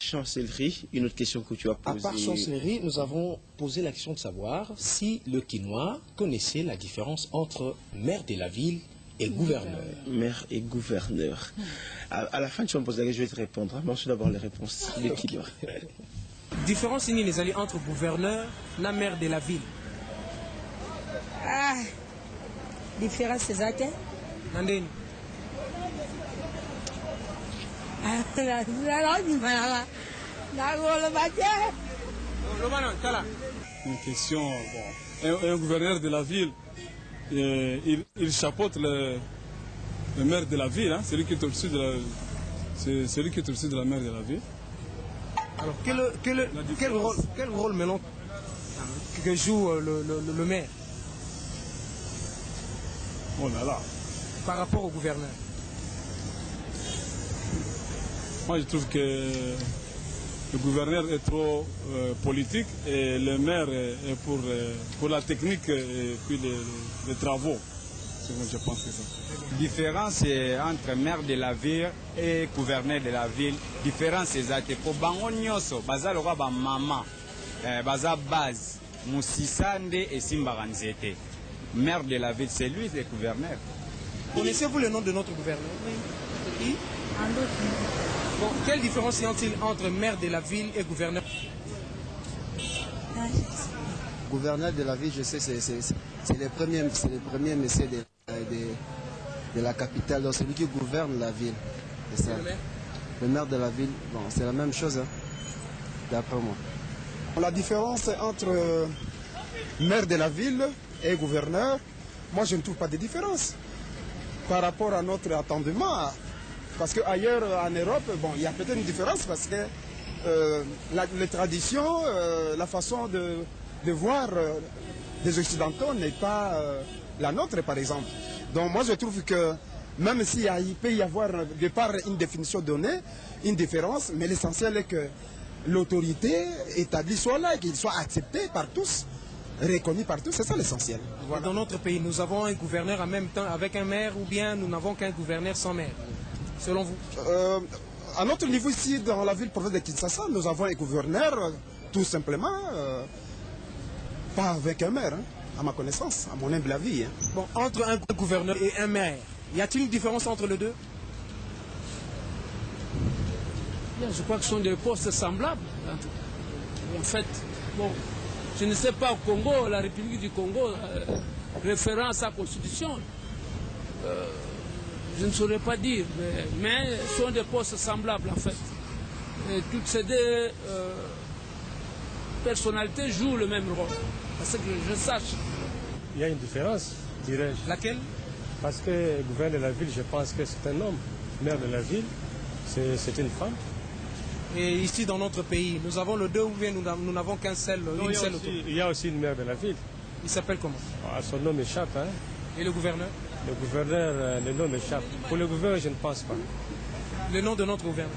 Chancellerie, une autre question que tu as posée. À part chancellerie, nous avons posé la question de savoir si le Quinois connaissait la différence entre maire de la ville et gouverneur. Maire et gouverneur. À la fin, tu vas me poser la question, je vais te répondre. Mais ensuite, d'abord les réponses. Le Quinois. Différence les alliés entre gouverneur et maire de la ville. Ah, différence c'est ça, Nandeni. Une question, bon, un gouverneur de la ville, il chapeaute le maire de la ville, hein, celui qui est au-dessus de la, c'est celui qui est au-dessus de la maire de la ville. Alors quel rôle maintenant que joue le maire Oh là là. par rapport au gouverneur? Moi, je trouve que le gouverneur est trop politique et le maire est pour la technique et puis les travaux. C'est moi, je pense que c'est ça. La différence entre maire de la ville et gouverneur de la ville, différence c'est que pour bango nyoso, baza lokwa ba mama, baza base, musisande et simbaranzete. Maire de la ville, c'est lui le gouverneur. Connaissez-vous le nom de notre gouverneur? Qui? Bon, quelle différence y a-t-il entre maire de la ville et gouverneur? Gouverneur de la ville, je sais, c'est le premier monsieur de la capitale, donc celui qui gouverne la ville. C'est ça. Le maire de la ville, bon, c'est la même chose, hein, d'après moi. La différence entre maire de la ville et gouverneur, moi je ne trouve pas de différence par rapport à notre attendement. Parce qu'ailleurs en Europe, bon, il y a peut-être une différence parce que les traditions, la façon de voir des Occidentaux n'est pas la nôtre, par exemple. Donc moi je trouve que même s'il peut y avoir de part une définition donnée, une différence, mais l'essentiel est que l'autorité établie soit là et qu'il soit accepté par tous, reconnu par tous, c'est ça l'essentiel. Voilà. Dans notre pays, nous avons un gouverneur en même temps avec un maire ou bien nous n'avons qu'un gouverneur sans maire, selon vous? À notre niveau ici, dans la ville-province de Kinshasa, nous avons un gouverneur, tout simplement, pas avec un maire, hein, à ma connaissance, à mon humble avis. Hein. Bon, entre un gouverneur et un maire, y a-t-il une différence entre les deux? Je crois que ce sont des postes semblables. En fait, bon, je ne sais pas au Congo, la République du Congo, référence à la Constitution. Je ne saurais pas dire, mais ce sont des postes semblables en fait. Et toutes ces deux personnalités jouent le même rôle, parce que je sache. Il y a une différence, dirais-je. Laquelle? Parce que le gouverneur de la ville, je pense que c'est un homme. Maire de la ville, c'est une femme. Et ici dans notre pays, nous avons le deux ou bien nous n'avons qu'un seul, une seule autorité? Il y a aussi une maire de la ville. Il s'appelle comment? Son nom m'échappe. Hein. Et le gouverneur? Le gouverneur, le nom m'échappe. Pour le gouverneur, je ne pense pas. Le nom de notre gouverneur?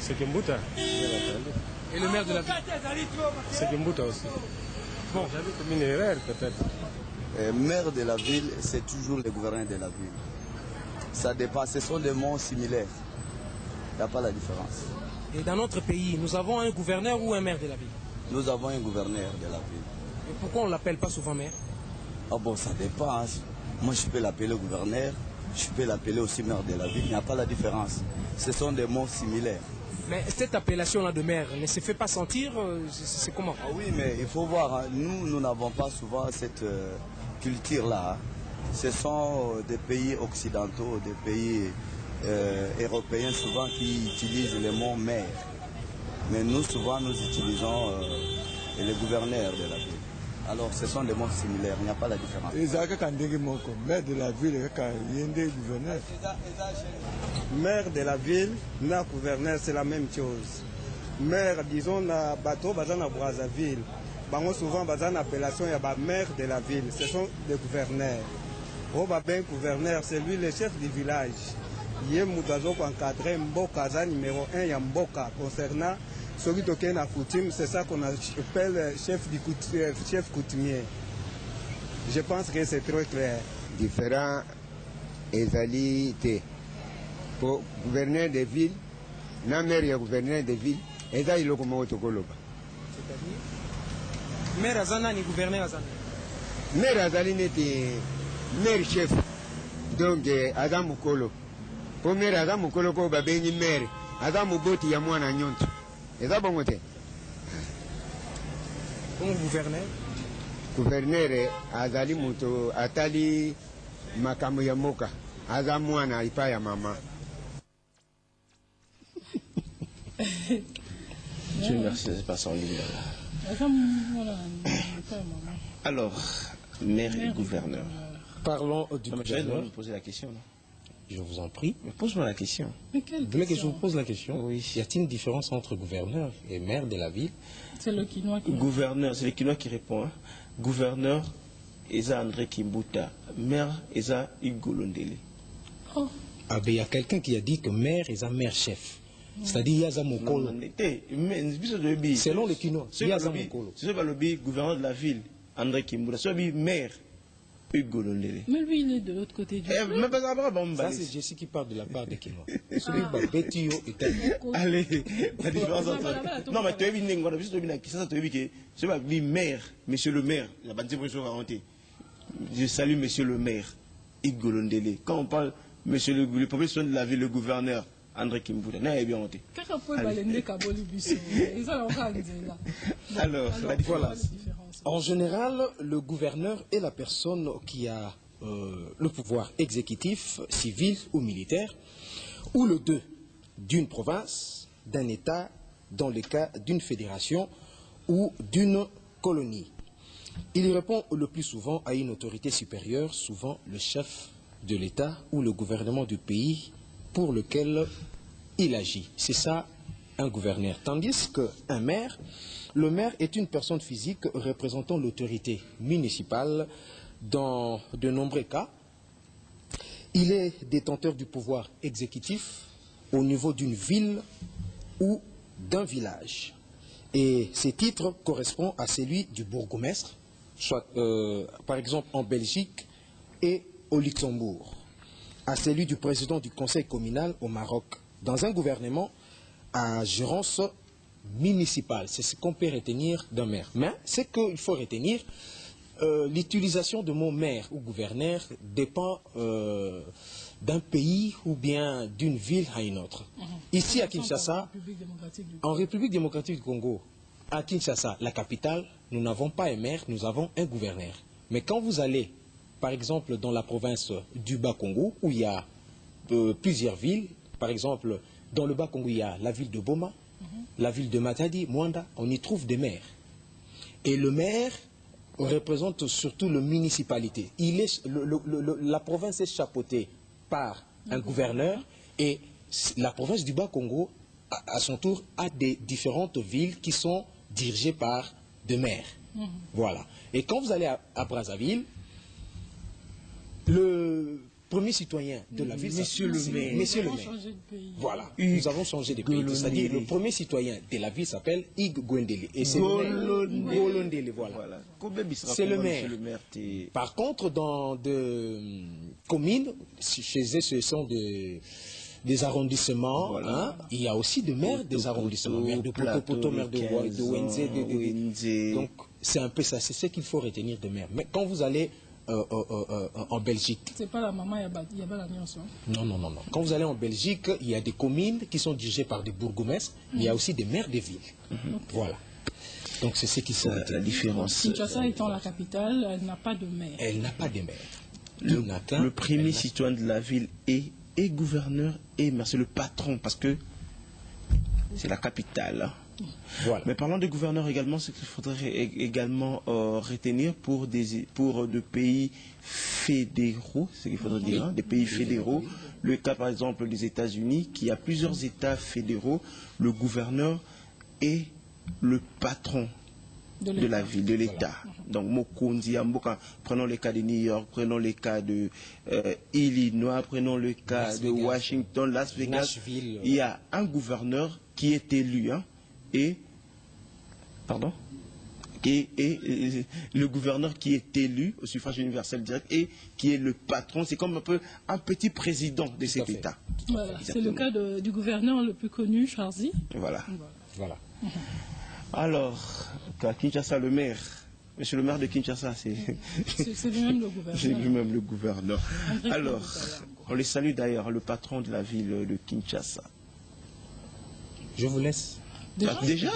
C'est Kimbuta. Et le maire de la ville? C'est Kimbuta aussi. Bon, j'avais commis une erreur peut-être. Maire de la ville, c'est toujours le gouverneur de la ville. Ça dépasse, ce sont des mots similaires. Il n'y a pas la différence. Et dans notre pays, nous avons un gouverneur ou un maire de la ville? Nous avons un gouverneur de la ville. Et pourquoi on ne l'appelle pas souvent maire? Ah bon, ça dépend. Hein. Moi, je peux l'appeler gouverneur, je peux l'appeler aussi maire de la ville. Il n'y a pas la différence. Ce sont des mots similaires. Mais cette appellation-là de maire ne se fait pas sentir, c'est comment? Ah oui, mais il faut voir, hein. Nous n'avons pas souvent cette culture-là. Hein. Ce sont des pays occidentaux, des pays européens souvent qui utilisent le mot maire. Mais nous, souvent, nous utilisons le gouverneur de la ville. Alors, ce sont des mots similaires, il n'y a pas la différence. Maire de la ville, gouverneur. Maire de la ville, na gouverneur, c'est la même chose. Maire, disons, na bateau, bazan à Brazzaville. Bango souvent, bazan appellation, il y a maire de la ville. Ce sont des gouverneurs. Oh, ben gouverneur, c'est lui le chef du village. Il y a Moudazo qui encadré Mboka, numéro 1, il y a Mboka. Concernant celui qui est en coutume, c'est ça qu'on appelle chef coutumier. Je pense que c'est très clair. Différents égalités. Pour gouverneur de ville, na maire et gouverneur de ville, eza iloko moko tokoloba. Maire azana ni gouverneur azana. Maire azali neti maire chef. Donc aza mukolo. Po maire aza mukolo ko babengi maire. Aza muboti ya mwana nyonto. Eza bongo te. Comme gouverneur? Gouverneur azali muto atali makambo ya moka. Aza mwana ipa ya mama. Dieu merci, c'est pas sans ligne. Alors, maire et gouverneur. Parlons du gouverneur. Je vais vous poser la question. Non? Je vous en prie. Pose-moi la question. Vous voulez que je vous pose la question? Oui. Y a-t-il une différence entre gouverneur et maire de la ville? C'est le Quinois qui gouverneur, c'est le Quinois qui répond. Hein. Gouverneur, Eza André Kimbuta. Maire, Eza Hugo Londele. Oh. Ah ben il y a quelqu'un qui a dit que maire, Eza maire chef. C'est-à-dire il y a Zamokolo. Selon les Quinois, il y a Zamokolo. C'est le gouverneur de la ville, André Kimbuta. C'est le maire. Hugo Londele. Mais lui, il est de l'autre côté du ça, c'est Jessie qui parle de la part des Quinois. Allez, la différence entre... Non, mais tu as vu, c'est le maire, monsieur le maire. La bande de je salue monsieur le maire, Hugo Londele. Quand on parle, monsieur le professeur de la ville, le gouverneur, André Kimbuta. Alors, la différence. En général, le gouverneur est la personne qui a le pouvoir exécutif, civil ou militaire, ou le deux d'une province, d'un État, dans le cas d'une fédération ou d'une colonie. Il répond le plus souvent à une autorité supérieure, souvent le chef de l'État ou le gouvernement du pays pour lequel il agit. C'est ça un gouverneur. Tandis qu'un maire, le maire est une personne physique représentant l'autorité municipale dans de nombreux cas. Il est détenteur du pouvoir exécutif au niveau d'une ville ou d'un village. Et ces titres correspondent à celui du bourgmestre, soit par exemple en Belgique et au Luxembourg, à celui du président du conseil communal au Maroc. Dans un gouvernement à gérance municipale, c'est ce qu'on peut retenir d'un maire. Mais ce qu'il faut retenir, l'utilisation de mot maire ou gouverneur dépend d'un pays ou bien d'une ville à une autre. Ici à Kinshasa, en République démocratique du Congo, à Kinshasa, la capitale, nous n'avons pas un maire, nous avons un gouverneur. Mais quand vous allez, par exemple, dans la province du Bas-Congo, où il y a plusieurs villes, par exemple, dans le Bas-Congo, il y a la ville de Boma, la ville de Matadi, Mwanda, on y trouve des maires. Et le maire représente surtout la municipalité. La province est chapeautée par un gouverneur et la province du Bas-Congo, à son tour, a des différentes villes qui sont dirigées par des maires. Voilà. Et quand vous allez à Brazzaville, le premier citoyen de la ville, Monsieur le maire. Monsieur le maire. Voilà. Nous avons changé de pays. C'est-à-dire le premier citoyen de la ville s'appelle Hugo Londele. Et c'est Golondele. Voilà. C'est le maire. Par contre, dans des communes, chez eux, ce sont des arrondissements. Voilà. Il y a aussi des maires des arrondissements. Maire de Potopoto, maire de Wenze. Donc, c'est un peu ça. C'est ce qu'il faut retenir de maire. Mais quand vous allez en Belgique. C'est pas la maman, il y a pas la nuance. Non. Quand vous allez en Belgique, il y a des communes qui sont dirigées par des bourgmestres, il y a aussi des maires de villes. Voilà. Donc c'est ce qui fait la différence. Kinshasa étant la capitale, elle n'a pas de maire. Elle n'a pas de maire. Le premier citoyen de la ville est gouverneur et maire. C'est le patron parce que c'est la capitale. Voilà. Mais parlant de gouverneurs également, ce qu'il faudrait également retenir pour de pays fédéraux, ce qu'il faudrait dire, des pays fédéraux, le cas par exemple des États-Unis, qui a plusieurs États fédéraux, le gouverneur est le patron de la ville, de l'État. Donc, Mokondi, Amboka, prenons le cas de New York, prenons le cas de Illinois, prenons le cas de Washington, Las Vegas. Nashville. Il y a un gouverneur qui est élu, et le gouverneur qui est élu au suffrage universel direct et qui est le patron, c'est comme un peu un petit président de cet État. Voilà. C'est le cas du gouverneur le plus connu, Charzy. Voilà. Voilà. Alors, à Kinshasa, le maire, monsieur le maire de Kinshasa, c'est lui-même le gouverneur. C'est lui-même le gouverneur. André Alors, Kourouka. on les salue d'ailleurs, le patron de la ville de Kinshasa. Je vous laisse. Déjà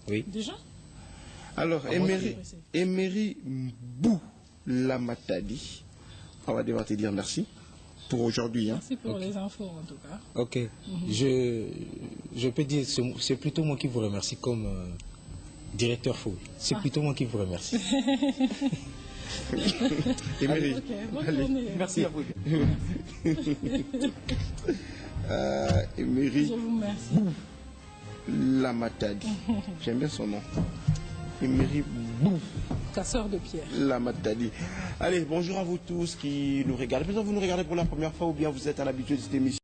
Oui. Déjà? Alors, Emery Bou Lamatadi, on va devoir te dire merci pour aujourd'hui. Hein. Merci pour les infos en tout cas. Ok. Je peux dire, c'est plutôt moi qui vous remercie comme directeur FOL. C'est plutôt moi qui vous remercie. Emery, Ok, bonne allez, journée. merci à vous. Emery Je vous remercie. Bou Lamatadi, j'aime bien son nom. Emery Bou Casseur de pierre. Lamatadi. Allez, bonjour à vous tous qui nous regardez. Peut-être vous nous regardez pour la première fois ou bien vous êtes à l'habitude de cette émission.